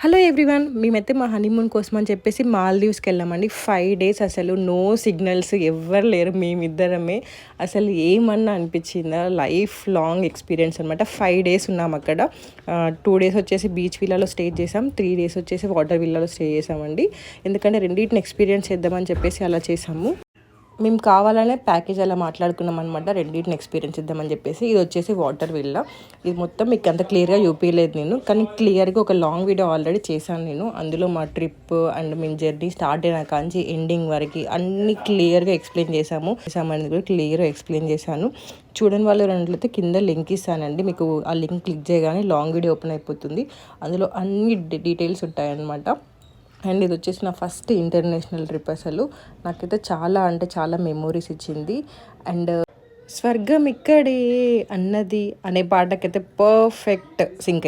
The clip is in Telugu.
హలో ఎవ్రీవన్, మేమైతే మా హనీమూన్ కోసం అని చెప్పేసి మాల్దీవ్స్కి వెళ్ళామండి. 5 days అసలు నో సిగ్నల్స్, ఎవ్వరు లేరు, మేమిద్దరమే. అసలు ఏమన్నా అనిపించిందా, లైఫ్ లాంగ్ ఎక్స్పీరియన్స్ అనమాట. 5 days ఉన్నాం అక్కడ. 2 days వచ్చేసి బీచ్ విల్లాలో స్టే చేసాం, 3 days వచ్చేసి వాటర్ విల్లాలో స్టే చేసామండి. ఎందుకంటే రెండింటిని ఎక్స్పీరియన్స్ చేద్దామని చెప్పేసి అలా చేసాము. మేము కావాలనే ప్యాకేజ్ అలా మాట్లాడుకున్నాం అనమాట, రెండింటిని ఎక్స్పీరియన్స్ ఇద్దామని చెప్పేసి. ఇది వచ్చేసి వాటర్ విల్లా. ఇది మొత్తం మీకు అంత క్లియర్గా చూపించలేదు నేను, కానీ క్లియర్గా ఒక లాంగ్ వీడియో ఆల్రెడీ చేశాను నేను. అందులో మా ట్రిప్ అండ్ మేము జర్నీ స్టార్ట్ అయిన కాంచి ఎండింగ్ వరకు అన్ని క్లియర్గా ఎక్స్ప్లెయిన్ చేసామనేది కూడా క్లియర్గా ఎక్స్ప్లెయిన్ చేశాను. చూడని వాళ్ళు రెంట్లయితే కింద లింక్ ఇస్తానండి, మీకు ఆ లింక్ క్లిక్ చేయగానే లాంగ్ వీడియో ఓపెన్ అయిపోతుంది. అందులో అన్ని డీటెయిల్స్ ఉంటాయన్నమాట. అండ్ ఇది వచ్చేసి నా ఫస్ట్ ఇంటర్నేషనల్ ట్రిప్. అసలు నాకైతే చాలా అంటే చాలా మెమోరీస్ ఇచ్చింది. అండ్ స్వర్గం ఇక్కడే అన్నది అనే పాటకైతే పర్ఫెక్ట్ సింక్